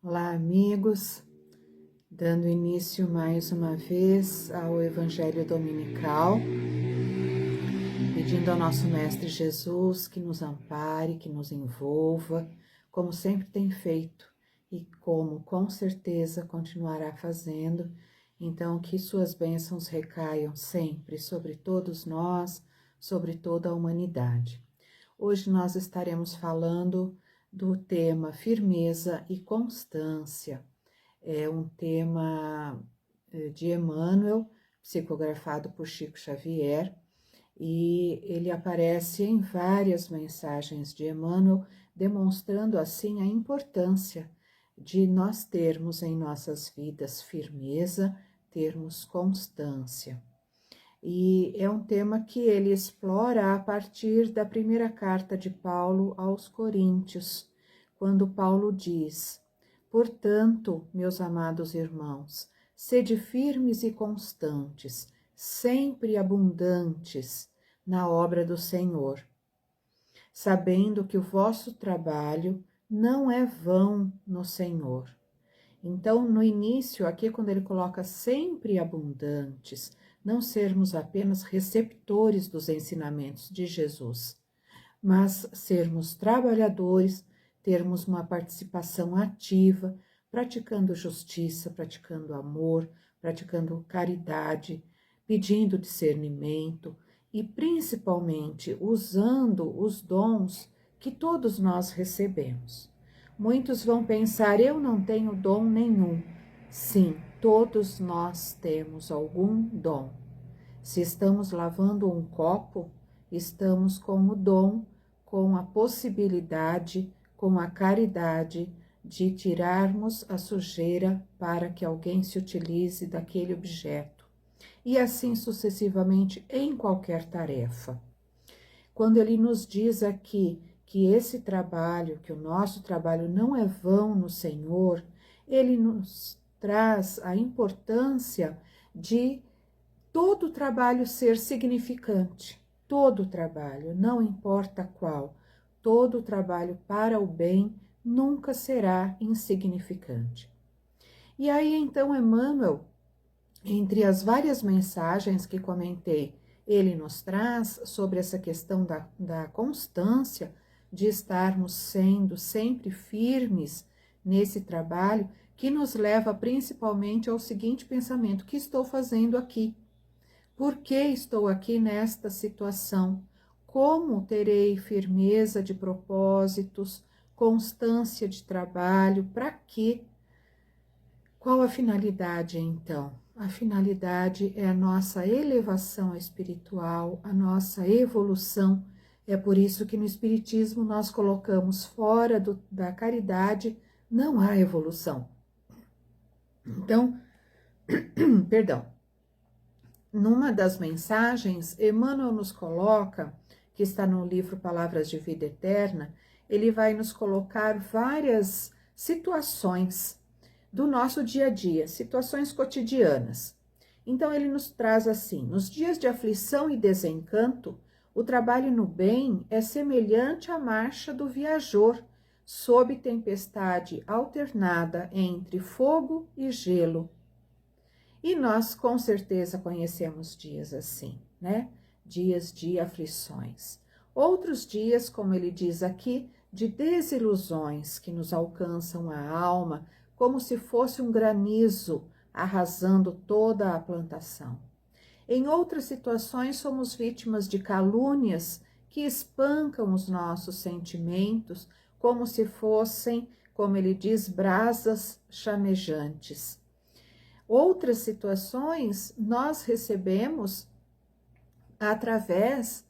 Olá, amigos, dando início mais uma vez ao Evangelho Dominical, pedindo ao nosso Mestre Jesus que nos ampare, que nos envolva, como sempre tem feito e como com certeza continuará fazendo. Então, que suas bênçãos recaiam sempre sobre todos nós, sobre toda a humanidade. Hoje nós estaremos falando do tema firmeza e constância. É um tema de Emmanuel, psicografado por Chico Xavier, e ele aparece em várias mensagens de Emmanuel, demonstrando assim a importância de nós termos em nossas vidas firmeza, termos constância. E é um tema que ele explora a partir da primeira carta de Paulo aos Coríntios, quando Paulo diz: portanto, meus amados irmãos, sede firmes e constantes, sempre abundantes na obra do Senhor, sabendo que o vosso trabalho não é vão no Senhor. Então, no início, aqui quando ele coloca sempre abundantes, não sermos apenas receptores dos ensinamentos de Jesus, mas sermos trabalhadores, termos uma participação ativa, praticando justiça, praticando amor, praticando caridade, pedindo discernimento e principalmente usando os dons que todos nós recebemos. Muitos vão pensar, eu não tenho dom nenhum. Sim, todos nós temos algum dom. Se estamos lavando um copo, estamos com o dom, com a possibilidade, com a caridade de tirarmos a sujeira para que alguém se utilize daquele objeto. E assim sucessivamente em qualquer tarefa. Quando ele nos diz aqui que esse trabalho, que o nosso trabalho não é vão no Senhor, ele nos traz a importância de todo o trabalho ser significante, todo o trabalho, não importa qual, todo o trabalho para o bem nunca será insignificante. E aí então Emmanuel, entre as várias mensagens que comentei, ele nos traz sobre essa questão da constância, de estarmos sendo sempre firmes nesse trabalho, que nos leva principalmente ao seguinte pensamento: o que estou fazendo aqui? Por que estou aqui nesta situação? Como terei firmeza de propósitos, constância de trabalho? Para quê? Qual a finalidade, então? A finalidade é a nossa elevação espiritual, a nossa evolução. É por isso que no Espiritismo nós colocamos fora da caridade, não há evolução. Então, perdão, numa das mensagens, Emmanuel nos coloca, que está no livro Palavras de Vida Eterna, ele vai nos colocar várias situações do nosso dia a dia, situações cotidianas. Então ele nos traz assim: nos dias de aflição e desencanto, o trabalho no bem é semelhante à marcha do viajor, sob tempestade alternada entre fogo e gelo. E nós com certeza conhecemos dias assim, né? Dias de aflições. Outros dias, como ele diz aqui, de desilusões que nos alcançam a alma, como se fosse um granizo arrasando toda a plantação. Em outras situações, somos vítimas de calúnias que espancam os nossos sentimentos, como se fossem, como ele diz, brasas chamejantes. Outras situações nós recebemos através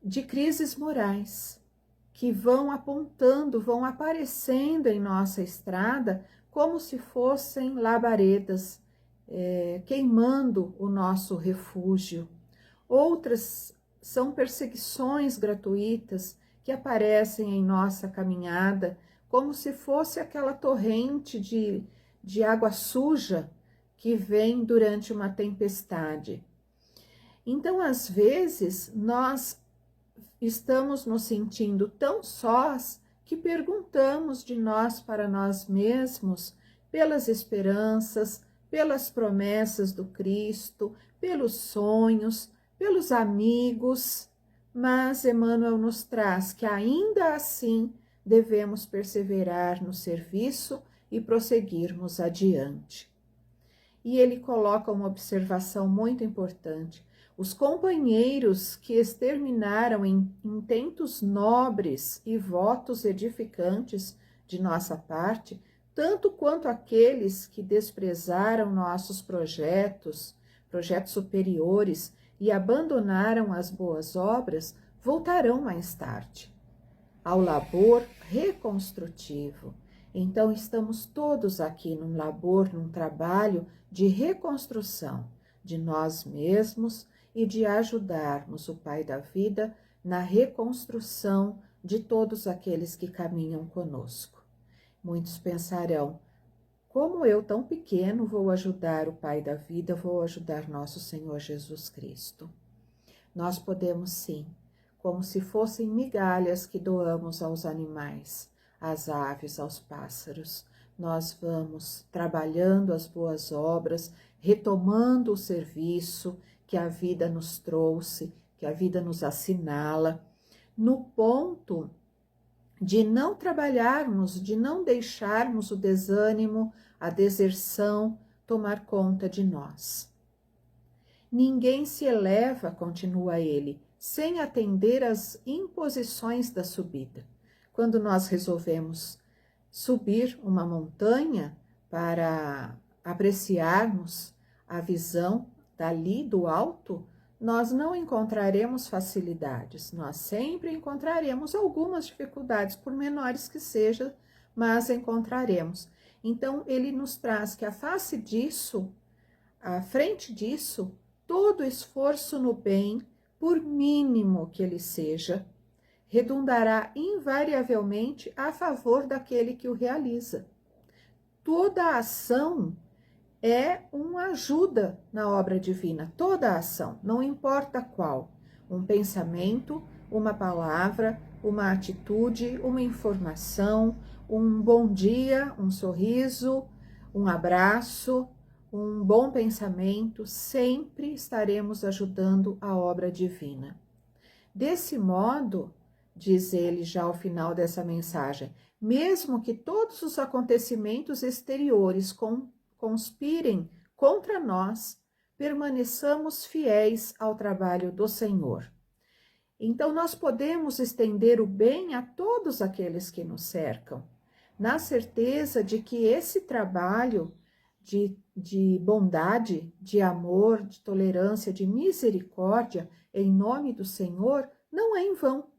de crises morais que vão apontando, vão aparecendo em nossa estrada como se fossem labaredas, queimando o nosso refúgio. Outras são perseguições gratuitas que aparecem em nossa caminhada como se fosse aquela torrente de água suja que vem durante uma tempestade. Então, às vezes, nós estamos nos sentindo tão sós que perguntamos de nós para nós mesmos pelas esperanças, pelas promessas do Cristo, pelos sonhos, pelos amigos, mas Emmanuel nos traz que ainda assim devemos perseverar no serviço e prosseguirmos adiante. E ele coloca uma observação muito importante. Os companheiros que exterminaram em intentos nobres e votos edificantes de nossa parte, tanto quanto aqueles que desprezaram nossos projetos superiores e abandonaram as boas obras, voltarão mais tarde ao labor reconstrutivo. Então, estamos todos aqui num labor, num trabalho de reconstrução de nós mesmos e de ajudarmos o Pai da Vida na reconstrução de todos aqueles que caminham conosco. Muitos pensarão, como eu, tão pequeno, vou ajudar o Pai da Vida, vou ajudar nosso Senhor Jesus Cristo? Nós podemos sim, como se fossem migalhas que doamos aos animais, às aves, aos pássaros. Nós vamos trabalhando as boas obras, retomando o serviço que a vida nos trouxe, que a vida nos assinala, no ponto de não trabalharmos, de não deixarmos o desânimo, a deserção tomar conta de nós. Ninguém se eleva, continua ele, sem atender às imposições da subida. Quando nós resolvemos subir uma montanha para apreciarmos a visão dali do alto, nós não encontraremos facilidades, nós sempre encontraremos algumas dificuldades, por menores que sejam, mas encontraremos. Então, ele nos traz que à face disso, à frente disso, todo esforço no bem, por mínimo que ele seja, redundará invariavelmente a favor daquele que o realiza. Toda ação é uma ajuda na obra divina, toda ação, não importa qual. Um pensamento, uma palavra, uma atitude, uma informação, um bom dia, um sorriso, um abraço, um bom pensamento, sempre estaremos ajudando a obra divina. Desse modo, diz ele já ao final dessa mensagem, mesmo que todos os acontecimentos exteriores conspirem contra nós, permaneçamos fiéis ao trabalho do Senhor. Então, nós podemos estender o bem a todos aqueles que nos cercam, na certeza de que esse trabalho de bondade, de amor, de tolerância, de misericórdia, em nome do Senhor, não é em vão.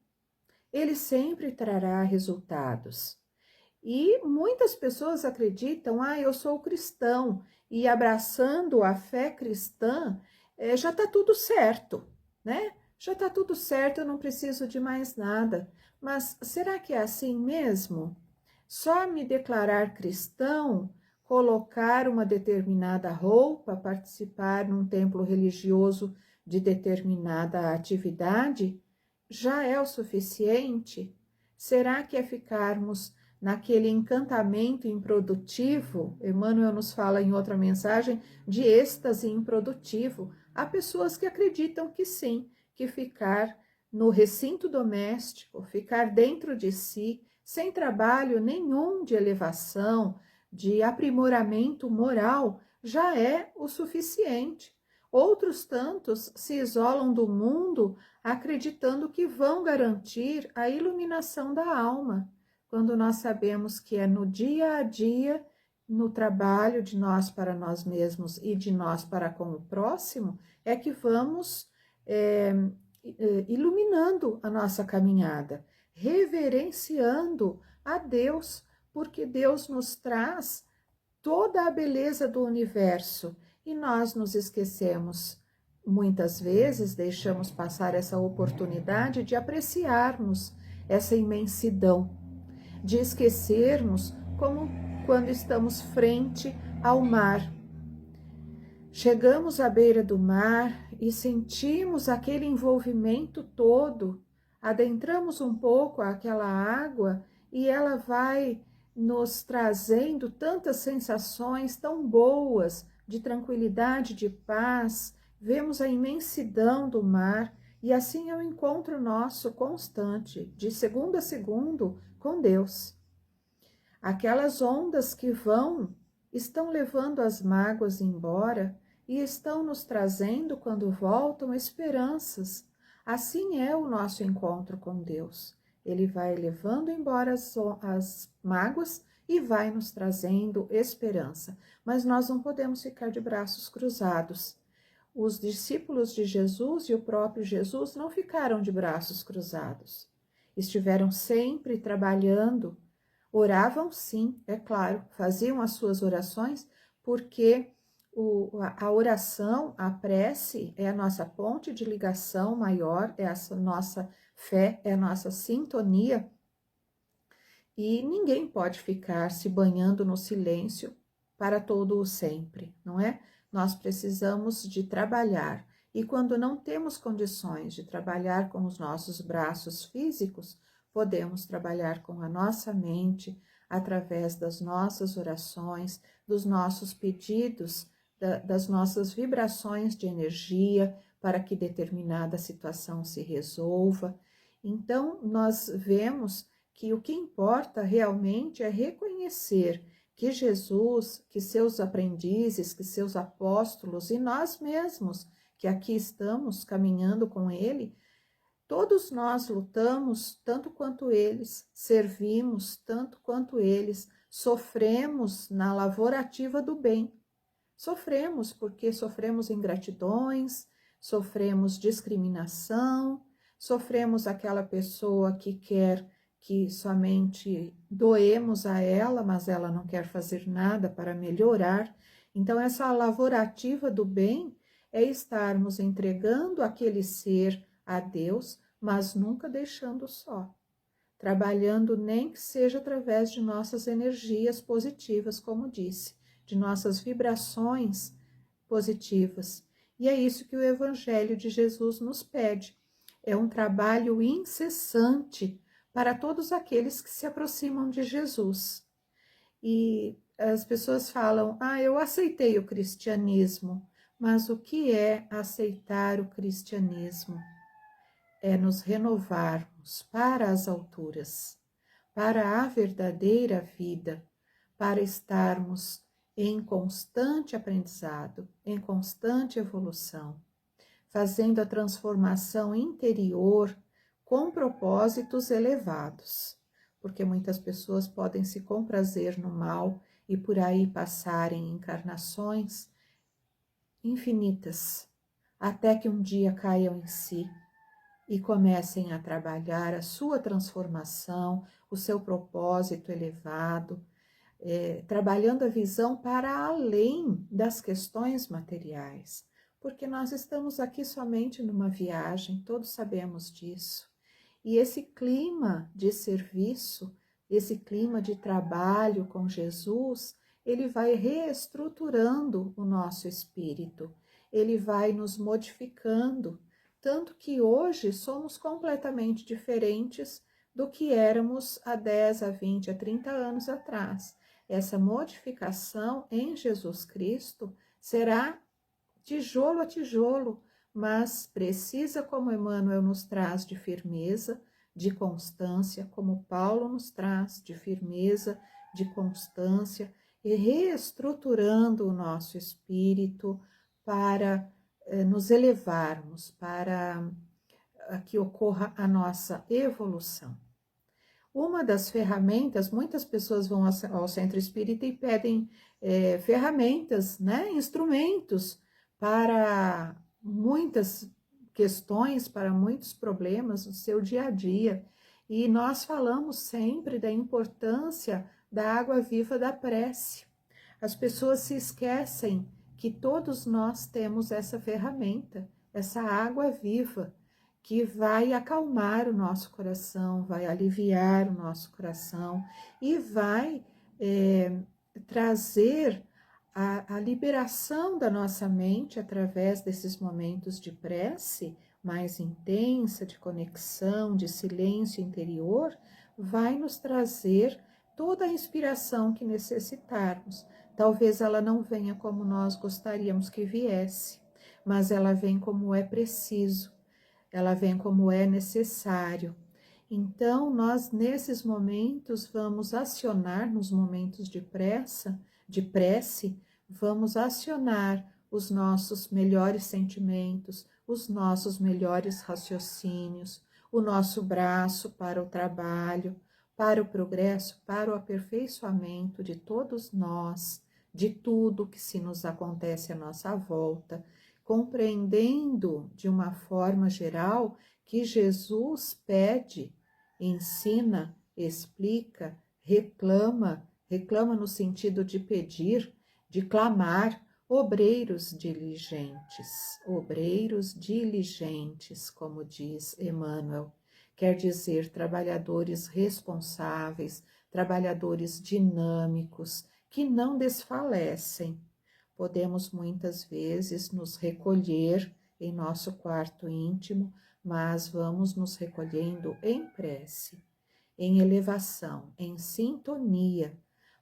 Ele sempre trará resultados. E muitas pessoas acreditam, eu sou cristão, e abraçando a fé cristã, já está tudo certo, né? Já está tudo certo, eu não preciso de mais nada. Mas será que é assim mesmo? Só me declarar cristão, colocar uma determinada roupa, participar num templo religioso de determinada atividade, já é o suficiente? Será que é ficarmos naquele encantamento improdutivo? Emmanuel nos fala em outra mensagem de êxtase improdutivo. Há pessoas que acreditam que sim, que ficar no recinto doméstico, ficar dentro de si, sem trabalho nenhum de elevação, de aprimoramento moral, já é o suficiente. Outros tantos se isolam do mundo acreditando que vão garantir a iluminação da alma, quando nós sabemos que é no dia a dia, no trabalho de nós para nós mesmos e de nós para com o próximo, é que vamos iluminando a nossa caminhada, reverenciando a Deus, porque Deus nos traz toda a beleza do universo e nós nos esquecemos. Muitas vezes deixamos passar essa oportunidade de apreciarmos essa imensidão, de esquecermos como quando estamos frente ao mar. Chegamos à beira do mar e sentimos aquele envolvimento todo, adentramos um pouco aquela água e ela vai nos trazendo tantas sensações tão boas de tranquilidade, de paz. Vemos a imensidão do mar e assim é o encontro nosso constante, de segundo a segundo, com Deus. Aquelas ondas que vão, estão levando as mágoas embora e estão nos trazendo, quando voltam, esperanças. Assim é o nosso encontro com Deus. Ele vai levando embora as mágoas e vai nos trazendo esperança. Mas nós não podemos ficar de braços cruzados. Os discípulos de Jesus e o próprio Jesus não ficaram de braços cruzados. Estiveram sempre trabalhando. Oravam sim, é claro, faziam as suas orações, porque a oração, a prece, é a nossa ponte de ligação maior, é a nossa fé, é a nossa sintonia. E ninguém pode ficar se banhando no silêncio para todo o sempre, não é? Nós precisamos de trabalhar. E quando não temos condições de trabalhar com os nossos braços físicos, podemos trabalhar com a nossa mente, através das nossas orações, dos nossos pedidos, das nossas vibrações de energia, para que determinada situação se resolva. Então, nós vemos que o que importa realmente é reconhecer que Jesus, que seus aprendizes, que seus apóstolos e nós mesmos, que aqui estamos caminhando com ele, todos nós lutamos tanto quanto eles, servimos tanto quanto eles, sofremos na lavoura ativa do bem. Sofremos porque sofremos ingratidões, sofremos discriminação, sofremos aquela pessoa que quer que somente doemos a ela, mas ela não quer fazer nada para melhorar. Então, essa lavoura ativa do bem é estarmos entregando aquele ser a Deus, mas nunca deixando só. Trabalhando nem que seja através de nossas energias positivas, como disse, de nossas vibrações positivas. E é isso que o Evangelho de Jesus nos pede. É um trabalho incessante para todos aqueles que se aproximam de Jesus. E as pessoas falam, eu aceitei o cristianismo, mas o que é aceitar o cristianismo? É nos renovarmos para as alturas, para a verdadeira vida, para estarmos em constante aprendizado, em constante evolução, fazendo a transformação interior com propósitos elevados, porque muitas pessoas podem se comprazer no mal e por aí passarem encarnações infinitas, até que um dia caiam em si e comecem a trabalhar a sua transformação, o seu propósito elevado, trabalhando a visão para além das questões materiais, porque nós estamos aqui somente numa viagem, todos sabemos disso. E esse clima de serviço, esse clima de trabalho com Jesus, ele vai reestruturando o nosso espírito, ele vai nos modificando, tanto que hoje somos completamente diferentes do que éramos há 10, a 20, a 30 anos atrás. Essa modificação em Jesus Cristo será tijolo a tijolo, mas precisa, como Emmanuel nos traz, de firmeza, de constância, como Paulo nos traz, de firmeza, de constância, e reestruturando o nosso espírito para nos elevarmos, para que ocorra a nossa evolução. Uma das ferramentas, muitas pessoas vão ao centro espírita e pedem ferramentas, né, instrumentos para muitas questões, para muitos problemas no seu dia a dia. E nós falamos sempre da importância da água viva da prece. As pessoas se esquecem que todos nós temos essa ferramenta, essa água viva, que vai acalmar o nosso coração, vai aliviar o nosso coração e vai trazer a liberação da nossa mente através desses momentos de prece mais intensa, de conexão, de silêncio interior, vai nos trazer toda a inspiração que necessitarmos. Talvez ela não venha como nós gostaríamos que viesse, mas ela vem como é preciso, ela vem como é necessário. Então, nós nesses momentos vamos acionar, nos momentos de prece, vamos acionar os nossos melhores sentimentos, os nossos melhores raciocínios, o nosso braço para o trabalho, para o progresso, para o aperfeiçoamento de todos nós, de tudo que se nos acontece à nossa volta, compreendendo de uma forma geral que Jesus pede, ensina, explica, reclama no sentido de pedir, de clamar, obreiros diligentes, como diz Emmanuel, quer dizer trabalhadores responsáveis, trabalhadores dinâmicos, que não desfalecem. Podemos muitas vezes nos recolher em nosso quarto íntimo, mas vamos nos recolhendo em prece, em elevação, em sintonia,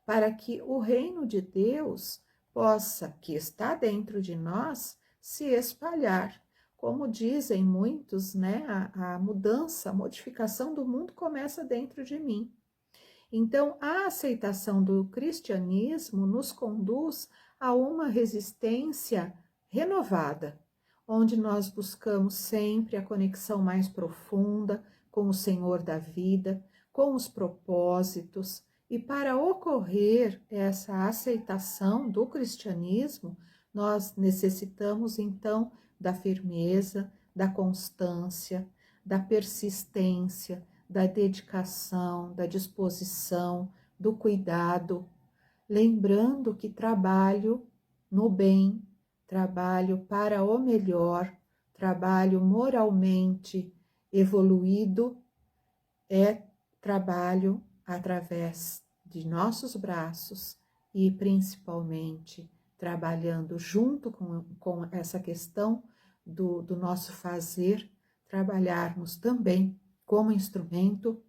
para que o reino de Deus possa, que está dentro de nós, se espalhar. Como dizem muitos, né, a mudança, a modificação do mundo começa dentro de mim. Então, a aceitação do cristianismo nos conduz a uma resistência renovada, onde nós buscamos sempre a conexão mais profunda com o Senhor da vida, com os propósitos, e para ocorrer essa aceitação do cristianismo, nós necessitamos então da firmeza, da constância, da persistência, da dedicação, da disposição, do cuidado, lembrando que trabalho no bem, trabalho para o melhor, trabalho moralmente evoluído, é trabalho através de nossos braços e principalmente trabalhando junto com essa questão do nosso fazer, trabalharmos também como instrumento,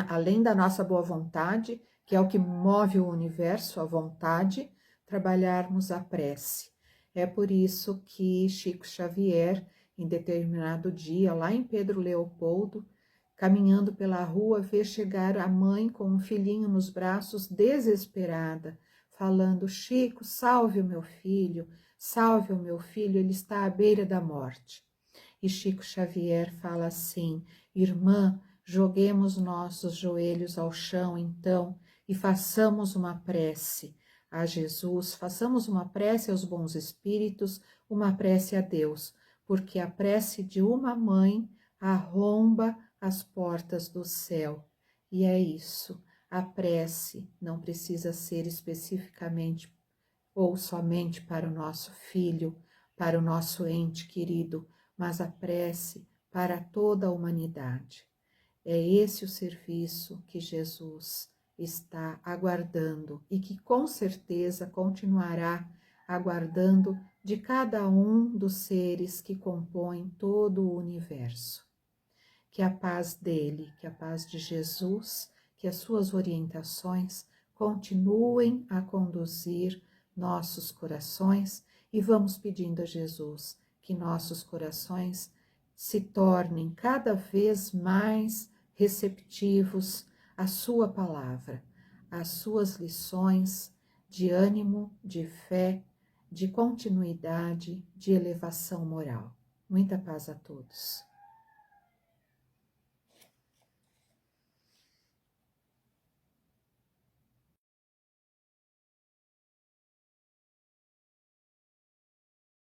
além da nossa boa vontade, que é o que move o universo, a vontade, trabalharmos a prece. É por isso que Chico Xavier, em determinado dia, lá em Pedro Leopoldo, caminhando pela rua, vê chegar a mãe com um filhinho nos braços, desesperada, falando: Chico, salve o meu filho, ele está à beira da morte. E Chico Xavier fala assim: irmã, joguemos nossos joelhos ao chão, então, e façamos uma prece a Jesus, façamos uma prece aos bons espíritos, uma prece a Deus, porque a prece de uma mãe arromba as portas do céu. E é isso, a prece não precisa ser especificamente ou somente para o nosso filho, para o nosso ente querido, mas a prece para toda a humanidade. É esse o serviço que Jesus está aguardando e que com certeza continuará aguardando de cada um dos seres que compõem todo o universo. Que a paz dele, que a paz de Jesus, que as suas orientações continuem a conduzir nossos corações, e vamos pedindo a Jesus que nossos corações se tornem cada vez mais receptivos à sua palavra, às suas lições de ânimo, de fé, de continuidade, de elevação moral. Muita paz a todos.